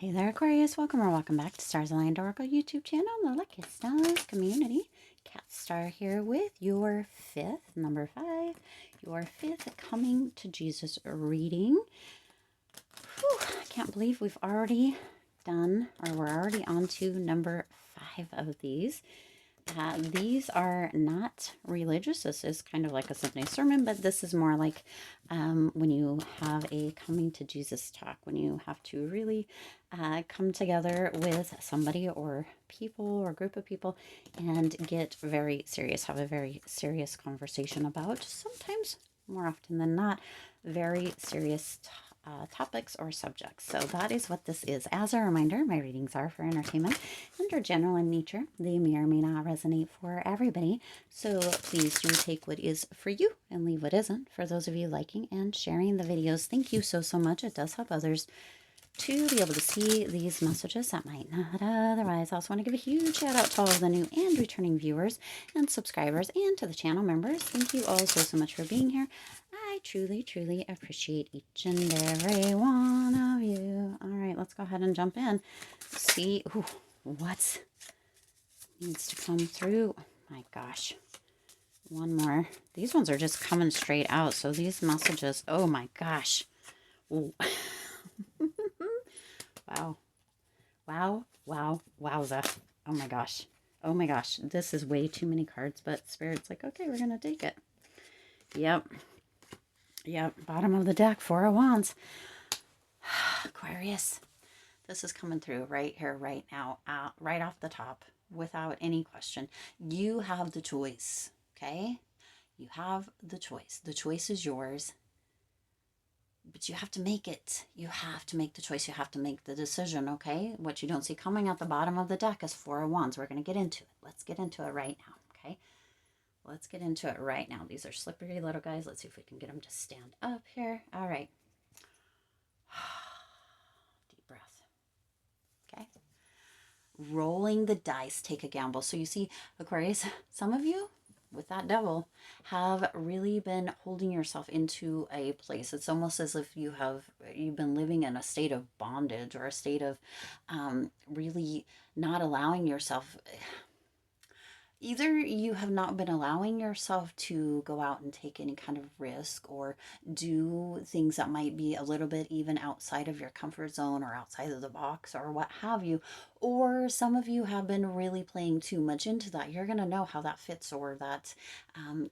Hey there, Aquarius. Welcome or welcome back to Stars Aligned Oracle YouTube channel, the Lucky Stars community. Cat Star here with your number 5, your fifth Coming to Jesus reading. Whew, I can't believe we've already done, or we're already on to number 5 of these. These are not religious. This is kind of like a Sunday sermon, but this is more like when you have a coming to Jesus talk, when you have to really come together with somebody or people or group of people and get very serious, have a very serious conversation about, sometimes more often than not, very serious topics or subjects. So that is what this is. As a reminder, my readings are for entertainment and are general in nature. They may or may not resonate for everybody. So please do take what is for you and leave what isn't. For those of you liking and sharing the videos, thank you so much. It does help others to be able to see these messages that might not otherwise. I also want to give a huge shout out to all of the new and returning viewers and subscribers, and to the channel members. Thank you all so much for being here. I truly appreciate each and every one of you. All right, let's go ahead and jump in. See what needs to come through. My gosh. One more. These ones are just coming straight out. So these messages, oh my gosh. Wow. Wowza. Oh my gosh. Oh my gosh. This is way too many cards, but Spirit's like, okay, we're going to take it. Yep. Bottom of the deck, 4 of Wands. Aquarius. This is coming through right here, right now, right off the top, without any question. You have the choice, okay? You have the choice. The choice is yours. But you have to make it. You have to make the choice. You have to make the decision, okay? What you don't see coming out the bottom of the deck is 4 of Wands. We're going to get into it. Let's get into it right now, okay? Let's get into it right now. These are slippery little guys. Let's see if we can get them to stand up here. All right. Deep breath. Okay. Rolling the dice, take a gamble. So you see, Aquarius, some of you with that devil have really been holding yourself into a place. It's almost as if you've been living in a state of bondage, or a state of really not allowing yourself. Either you have not been allowing yourself to go out and take any kind of risk, or do things that might be a little bit even outside of your comfort zone or outside of the box or what have you. Or some of you have been really playing too much into that. You're going to know how that fits, or that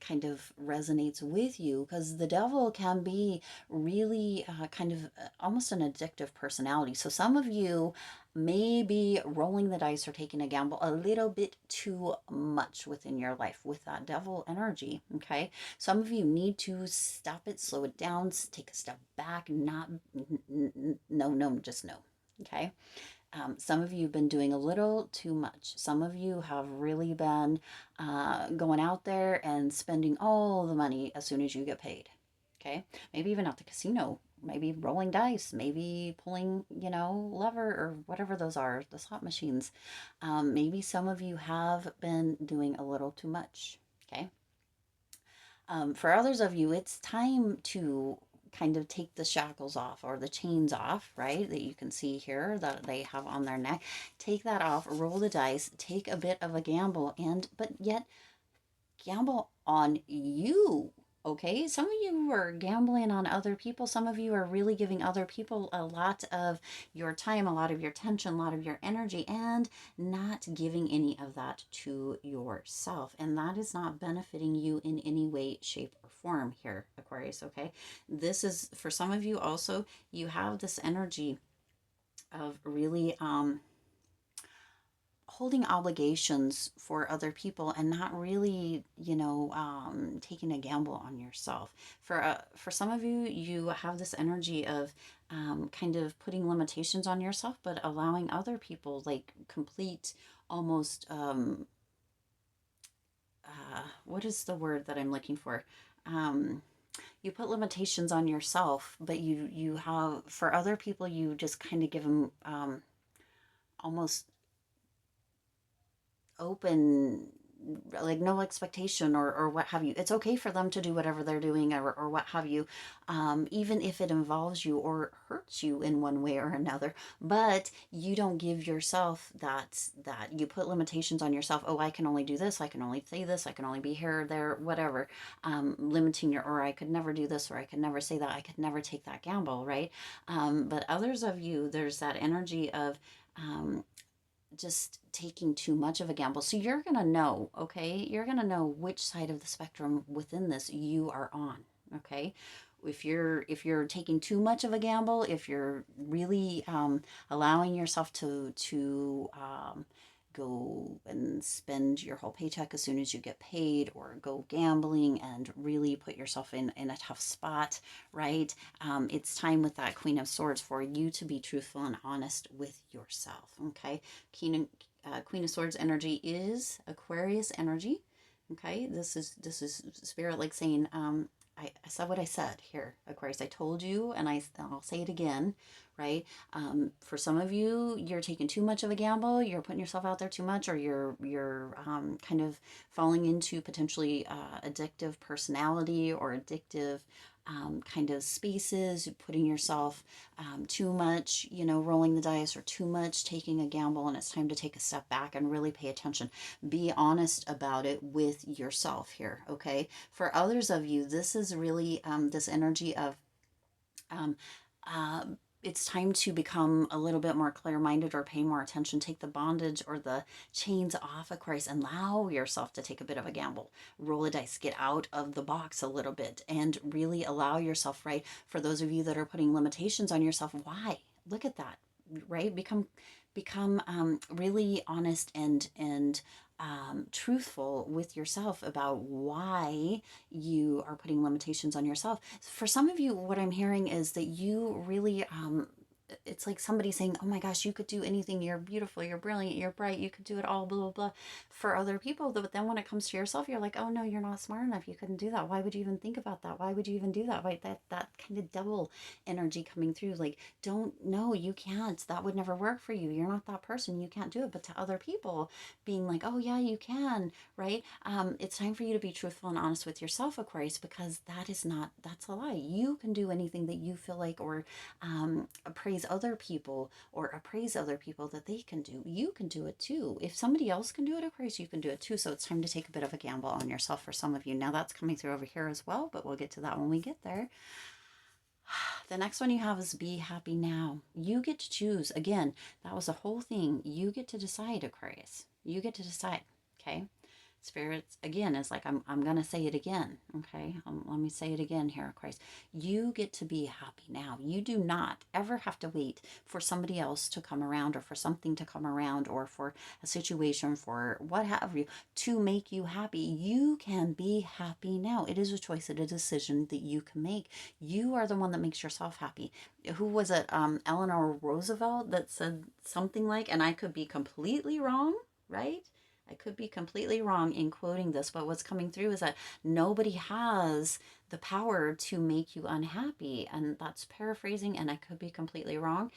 kind of resonates with you, because the devil can be really kind of almost an addictive personality. So some of you maybe rolling the dice or taking a gamble a little bit too much within your life with that devil energy. Okay, some of you need to stop it, slow it down, take a step back. Not no, just no. Okay. Some of you have been doing a little too much. Some of you have really been going out there and spending all the money as soon as you get paid. Okay, maybe even at the casino, maybe rolling dice, maybe pulling, lever or whatever those are, the slot machines. Maybe some of you have been doing a little too much. Okay. For others of you, it's time to kind of take the shackles off, or the chains off, right? That you can see here that they have on their neck. Take that off, roll the dice, take a bit of a gamble, but yet gamble on you. Okay, some of you are gambling on other people. Some of you are really giving other people a lot of your time, a lot of your attention, a lot of your energy, and not giving any of that to yourself. And that is not benefiting you in any way, shape, or form here, Aquarius. Okay, this is for some of you also. You have this energy of really holding obligations for other people, and not really, taking a gamble on yourself. For some of you, you have this energy of kind of putting limitations on yourself, but allowing other people, like, complete, almost, what is the word that I'm looking for? You put limitations on yourself, but you have, for other people, you just kind of give them almost open like no expectation or what have you. It's okay for them to do whatever they're doing or what have you, even if it involves you or hurts you in one way or another. But you don't give yourself that you put limitations on yourself. Oh, I can only do this. I can only say this. I can only be here, there, whatever. Limiting your, or I could never do this, or I could never say that. I could never take that gamble, right? But others of you, there's that energy of just taking too much of a gamble. So you're going to know, okay? You're going to know which side of the spectrum within this you are on, okay? If you're taking too much of a gamble, if you're really allowing yourself to go and spend your whole paycheck as soon as you get paid, or go gambling and really put yourself in a tough spot, right? It's time with that Queen of Swords for you to be truthful and honest with yourself, okay? Queen of Swords energy is Aquarius energy, okay? This is spirit like saying, I said what I said here, Aquarius. I told you, and I'll say it again, right? For some of you, you're taking too much of a gamble. You're putting yourself out there too much, or you're kind of falling into potentially addictive personality or addictive kind of spaces, putting yourself too much, rolling the dice, or too much taking a gamble, and it's time to take a step back and really pay attention. Be honest about it with yourself here, okay? For others of you, this is really this energy of um, uh, it's time to become a little bit more clear-minded or pay more attention. Take the bondage or the chains off, Aquarius, and allow yourself to take a bit of a gamble. Roll a dice, get out of the box a little bit, and really allow yourself, right? For those of you that are putting limitations on yourself, why? Look at that, right? Become really honest and truthful with yourself about why you are putting limitations on yourself. For some of you, what I'm hearing is that you really, it's like somebody saying, oh my gosh, you could do anything. You're beautiful. You're brilliant. You're bright. You could do it all, blah, blah, blah. For other people, but then when it comes to yourself, you're like, oh no, you're not smart enough. You couldn't do that. Why would you even think about that? Why would you even do that? Right? That kind of devil energy coming through. Like, don't, no, you can't. That would never work for you. You're not that person. You can't do it. But to other people, being like, oh yeah, you can, right? It's time for you to be truthful and honest with yourself, Aquarius, because that's a lie. You can do anything that you feel like, or praise other people, or appraise other people that they can do. You can do it too. If somebody else can do it, Aquarius, you can do it too. So it's time to take a bit of a gamble on yourself for some of you. Now that's coming through over here as well, but we'll get to that when we get there. The next one you have is be happy now. You get to choose. Again, that was the whole thing. You get to decide, Aquarius. You get to decide, okay? Spirits, again, is like, I'm going to say it again, okay? Let me say it again here, Aquarius. You get to be happy now. You do not ever have to wait for somebody else to come around, or for something to come around, or for a situation, for what have you, to make you happy. You can be happy now. It is a choice and a decision that you can make. You are the one that makes yourself happy. Who was it? Eleanor Roosevelt that said something like, and I could be completely wrong, right? I could be completely wrong in quoting this, but what's coming through is that nobody has the power to make you unhappy. And that's paraphrasing, and I could be completely wrong.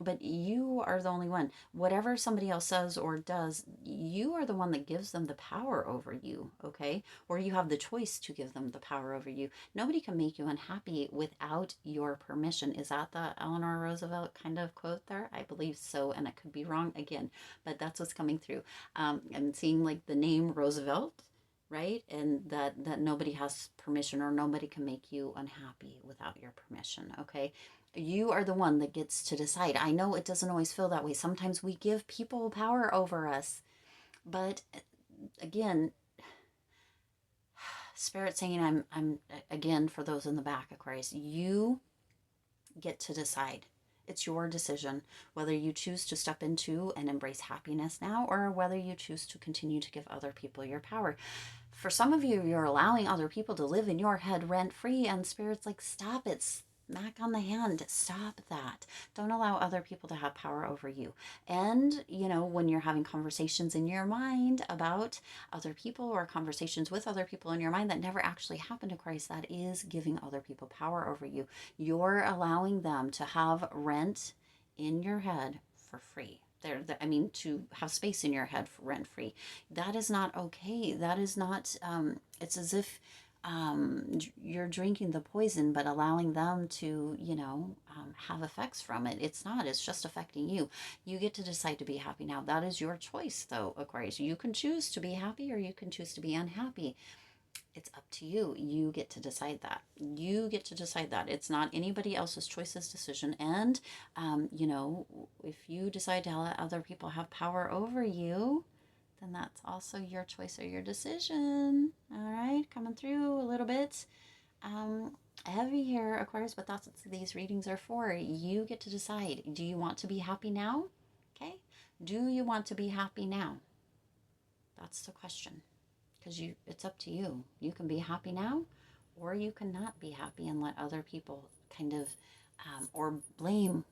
But you are the only one. Whatever somebody else says or does, you are the one that gives them the power over you, okay? Or you have the choice to give them the power over you. Nobody can make you unhappy without your permission. Is that the Eleanor Roosevelt kind of quote there? I believe so, and I could be wrong again, but that's what's coming through. I'm seeing like the name Roosevelt, right? And that nobody has permission, or nobody can make you unhappy without your permission, okay? You are the one that gets to decide. I know it doesn't always feel that way. Sometimes we give people power over us, but again, Spirit saying, I'm again, for those in the back, Aquarius, you get to decide. It's your decision whether you choose to step into and embrace happiness now, or whether you choose to continue to give other people your power. For some of you, you're allowing other people to live in your head rent free, and Spirit's like, stop it. Smack on the hand. Stop that. Don't allow other people to have power over you. And, when you're having conversations in your mind about other people, or conversations with other people in your mind that never actually happened to Christ, that is giving other people power over you. You're allowing them to have rent in your head for free. I mean, to have space in your head rent free. That is not okay. That is not, it's as if you're drinking the poison, but allowing them to, have effects from it. It's not, it's just affecting you. You get to decide to be happy now. That is your choice, though, Aquarius. You can choose to be happy or you can choose to be unhappy. It's up to you. You get to decide that. You get to decide that. It's not anybody else's choice's decision. And, if you decide to let other people have power over you, then that's also your choice or your decision. All right, coming through a little bit heavy here, Aquarius, but that's what these readings are for. You get to decide. Do you want to be happy now? Okay. Do you want to be happy now? That's the question. Because it's up to you. You can be happy now, or you cannot be happy and let other people kind of, or blame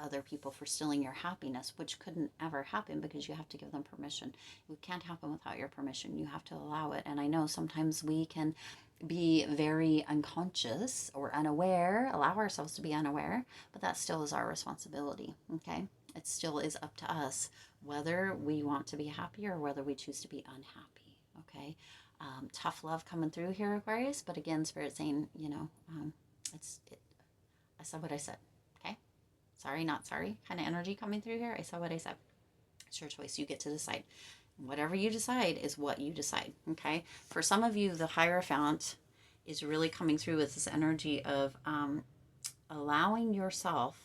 other people for stealing your happiness, which couldn't ever happen because you have to give them permission. It can't happen without your permission. You have to allow it. And I know sometimes we can be very unconscious or unaware, allow ourselves to be unaware, but that still is our responsibility. Okay. It still is up to us whether we want to be happy or whether we choose to be unhappy. Okay. Tough love coming through here, Aquarius. But again, Spirit saying, I said what I said. Okay. Sorry, not sorry kind of energy coming through here. I said what I said. It's your choice. You get to decide. Whatever you decide is what you decide. Okay. For some of you, the Hierophant is really coming through with this energy of allowing yourself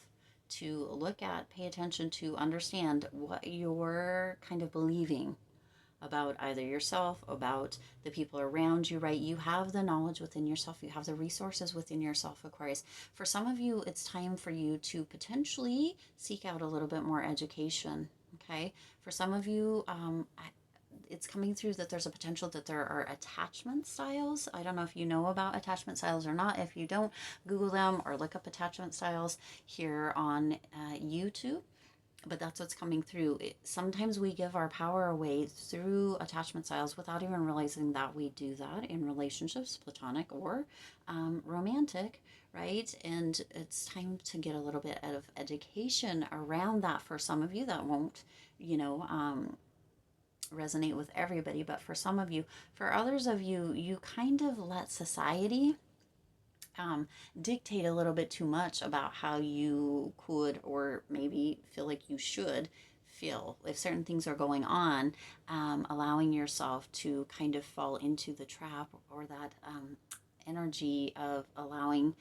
to look at, pay attention to, understand what you're kind of believing about either yourself, about the people around you, right? You have the knowledge within yourself. You have the resources within yourself, Aquarius. For some of you, it's time for you to potentially seek out a little bit more education, okay? For some of you, it's coming through that there's a potential that there are attachment styles. I don't know if you know about attachment styles or not. If you don't, Google them or look up attachment styles here on YouTube. But that's what's coming through. Sometimes we give our power away through attachment styles without even realizing that we do that in relationships, platonic or romantic, right? And it's time to get a little bit of education around that. For some of you, that won't, resonate with everybody, but for some of you, for others of you, you kind of let society dictate a little bit too much about how you could or maybe feel like you should feel if certain things are going on, allowing yourself to kind of fall into the trap or that energy of allowing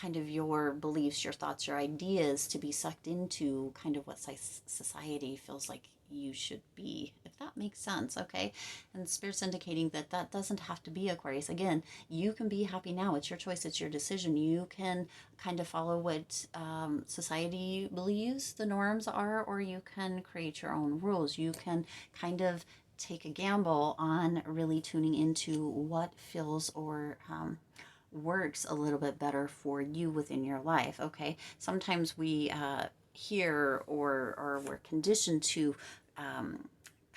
kind of your beliefs, your thoughts, your ideas to be sucked into kind of what society feels like you should be, if that makes sense. Okay. And Spirit's indicating that that doesn't have to be, Aquarius. Again, you can be happy now. It's your choice. It's your decision. You can kind of follow what society believes the norms are, or you can create your own rules. You can kind of take a gamble on really tuning into what feels or works a little bit better for you within your life. Okay. Sometimes we hear or we're conditioned to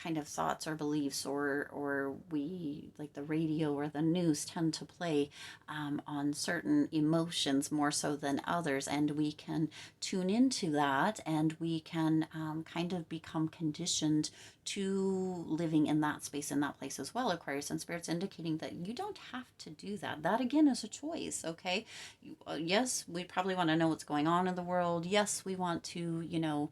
kind of thoughts or beliefs, or we, like the radio or the news, tend to play on certain emotions more so than others, and we can tune into that, and we can kind of become conditioned to living in that space, in that place as well, Aquarius. And Spirit's indicating that you don't have to do that. That again is a choice. Okay. Yes, we probably want to know what's going on in the world. Yes, we want to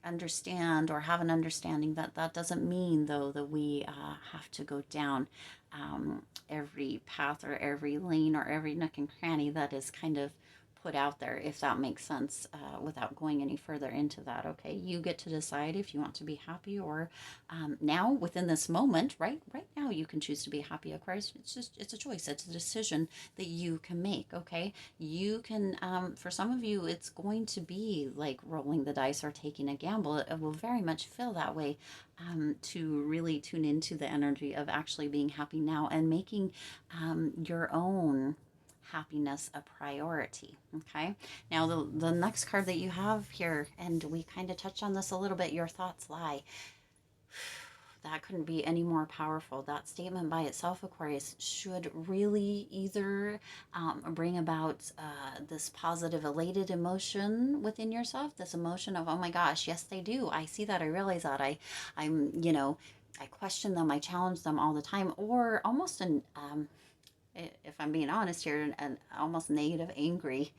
understand or have an understanding. That doesn't mean, though, that we have to go down every path or every lane or every nook and cranny that is kind of put out there, if that makes sense, without going any further into that. Okay, you get to decide if you want to be happy or now within this moment, right now, you can choose to be happy, Aquarius. It's a choice. It's a decision that you can make. Okay, you can for some of you, it's going to be like rolling the dice or taking a gamble. It will very much feel that way, to really tune into the energy of actually being happy now and making your own happiness a priority. Okay, now the next card that you have here, and we kind of touched on this a little bit, your thoughts lie. that couldn't be any more powerful. That statement by itself, Aquarius, should really either bring about this positive, elated emotion within yourself, this emotion of, oh my gosh, yes, they do. I see that. I realize that. I'm, I question them. I challenge them all the time. Or almost if I'm being honest here, an almost negative, angry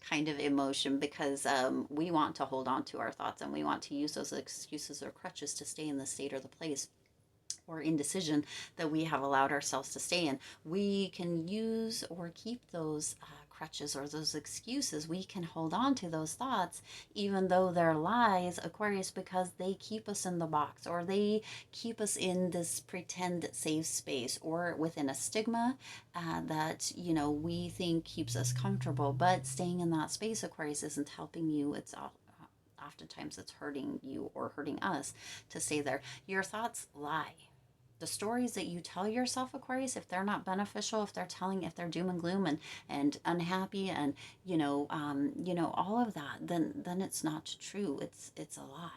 kind of emotion, because we want to hold on to our thoughts and we want to use those excuses or crutches to stay in the state or the place or indecision that we have allowed ourselves to stay in. We can use or keep those crutches or those excuses. We can hold on to those thoughts, even though they're lies, Aquarius, because they keep us in the box, or they keep us in this pretend safe space, or within a stigma that, we think keeps us comfortable. But staying in that space, Aquarius, isn't helping you. It's oftentimes it's hurting you or hurting us to stay there. Your thoughts lie. The stories that you tell yourself, Aquarius, if they're not beneficial, if they're doom and gloom and unhappy and all of that, then it's not true. It's a lie.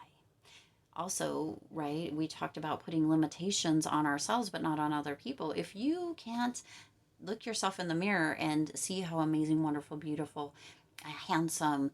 Also, right, we talked about putting limitations on ourselves but not on other people. If you can't look yourself in the mirror and see how amazing, wonderful, beautiful, handsome,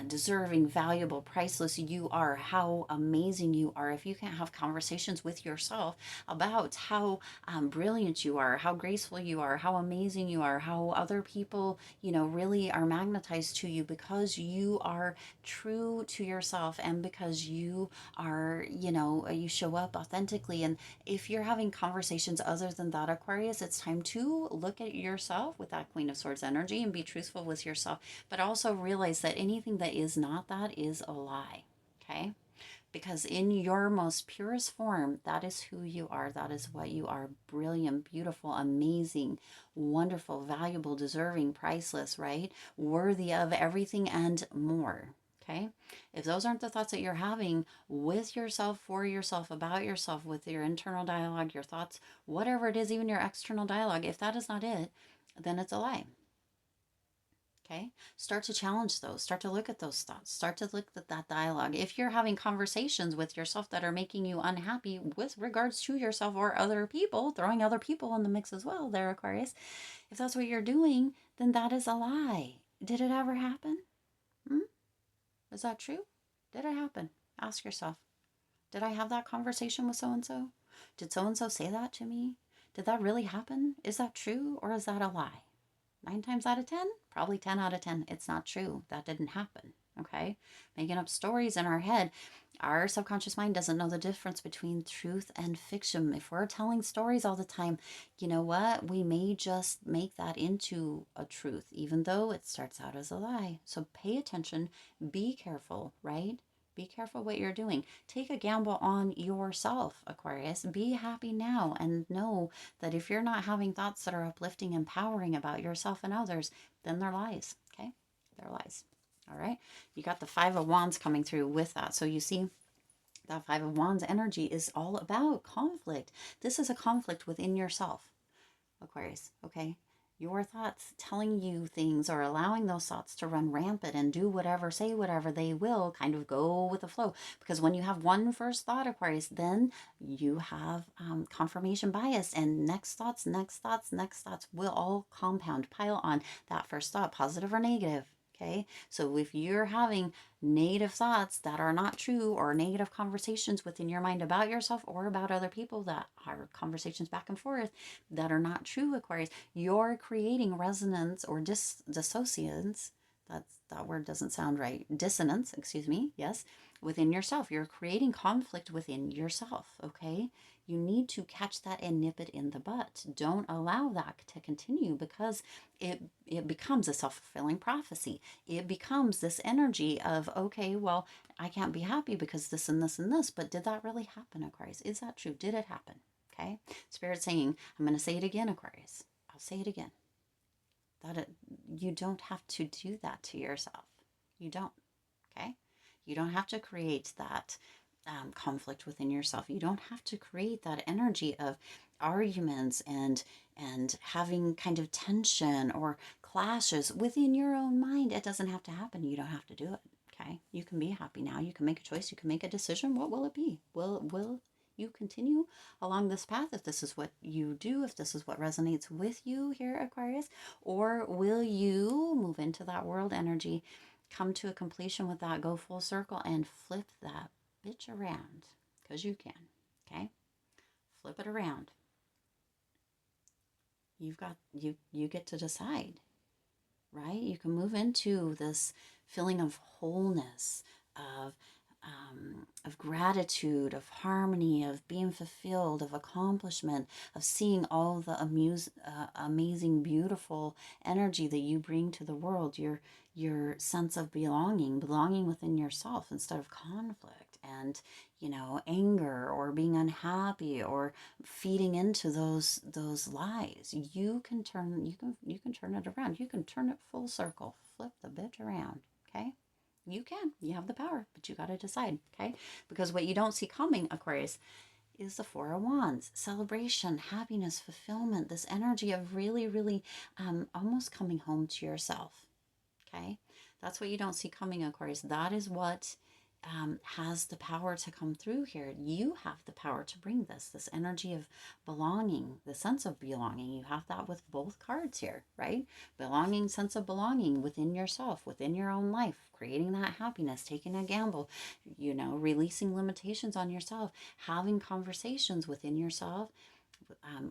deserving, valuable, priceless you are, how amazing you are, if you can't have conversations with yourself about how brilliant you are, how graceful you are, how amazing you are, how other people, really are magnetized to you because you are true to yourself and because you are, you show up authentically. And if you're having conversations other than that, Aquarius, it's time to look at yourself with that Queen of Swords energy and be truthful with yourself, but also realize that anything that is not that is a lie, okay? Because in your most purest form, that is who you are. That is what you are. Brilliant, beautiful, amazing, wonderful, valuable, deserving, priceless, right? Worthy of everything and more. Okay? If those aren't the thoughts that you're having with yourself, for yourself, about yourself, with your internal dialogue, your thoughts, whatever it is, even your external dialogue, if that is not it, then it's a lie. Okay, start to challenge those, start to look at those thoughts, start to look at that dialogue. If you're having conversations with yourself that are making you unhappy with regards to yourself or other people, throwing other people in the mix as well there, Aquarius, if that's what you're doing, then that is a lie. Did it ever happen? Is that true? Did it happen? Ask yourself, did I have that conversation with so-and-so? Did so-and-so say that to me? Did that really happen? Is that true, or is that a lie? 9 times out of 10, probably 10 out of 10, it's not true. That didn't happen, okay? Making up stories in our head. Our subconscious mind doesn't know the difference between truth and fiction. If we're telling stories all the time, you know what? We may just make that into a truth, even though it starts out as a lie. So pay attention, be careful, right? Be careful what you're doing. Take a gamble on yourself, Aquarius. Be happy now and know that if you're not having thoughts that are uplifting, empowering about yourself and others, then they're lies, okay? They're lies, all right? You got the Five of Wands coming through with that. So you see, that Five of Wands energy is all about conflict. This is a conflict within yourself, Aquarius, okay? Your thoughts telling you things or allowing those thoughts to run rampant and do whatever, say whatever they will, kind of go with the flow. Because when you have one first thought, Aquarius, then you have confirmation bias, and next thoughts, next thoughts, next thoughts will all compound, pile on that first thought, positive or negative. Okay, so if you're having negative thoughts that are not true, or negative conversations within your mind about yourself or about other people that are conversations back and forth that are not true, Aquarius, you're creating resonance or dissociance. That word doesn't sound right. Dissonance, excuse me. Yes, within yourself. You're creating conflict within yourself, okay? You need to catch that and nip it in the butt. Don't allow that to continue, because it becomes a self-fulfilling prophecy. It becomes this energy of, okay, well, I can't be happy because this and this and this, but did that really happen, Aquarius? Is that true? Did it happen? Okay? Spirit saying, I'm going to say it again, Aquarius. I'll say it again. You don't have to do that to yourself. You don't. Okay? You don't have to create that conflict within yourself. You don't have to create that energy of arguments and having kind of tension or clashes within your own mind. It doesn't have to happen. You don't have to do it. Okay? You can be happy now. You can make a choice. You can make a decision. What will it be? Will you continue along this path, if this is what you do, if this is what resonates with you here, Aquarius, or will you move into that world energy, come to a completion with that, go full circle, and flip that bitch around? Because you can, okay? Flip it around. You get to decide, right? You can move into this feeling of wholeness, of gratitude, of harmony, of being fulfilled, of accomplishment, of seeing all the amazing, beautiful energy that you bring to the world, your sense of belonging within yourself instead of conflict and, you know, anger or being unhappy or feeding into those lies. You can turn it around. You can turn it full circle, flip the bitch around, okay? You can. You have the power, but you got to decide, okay? Because what you don't see coming, Aquarius, is the Four of Wands. Celebration, happiness, fulfillment, this energy of really, really almost coming home to yourself, okay? That's what you don't see coming, Aquarius. That is what has the power to come through here. You have the power to bring this energy of belonging, the sense of belonging. You have that with both cards here, right? Belonging, sense of belonging within yourself, within your own life, creating that happiness, taking a gamble, you know, releasing limitations on yourself, having conversations within yourself,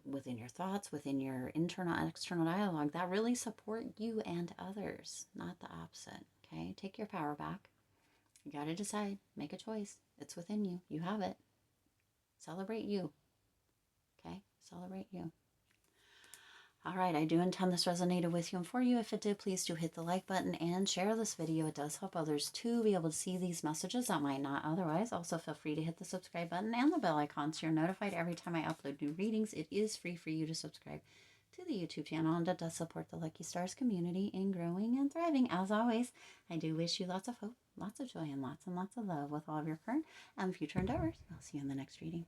within your thoughts, within your internal and external dialogue that really support you and others, not the opposite, okay? Take your power back. You got to decide, make a choice. It's within you. You have it. Celebrate you. Okay? Celebrate you. All right, I do intend this resonated with you and for you. If it did, please do hit the like button and share this video. It does help others to be able to see these messages that might not otherwise. Also, feel free to hit the subscribe button and the bell icon so you're notified every time I upload new readings. It is free for you to subscribe to the YouTube channel, and it does support the Lucky Stars community in growing and thriving. As always, I do wish you lots of hope, lots of joy, and lots of love with all of your current and future endeavors. I'll see you in the next reading.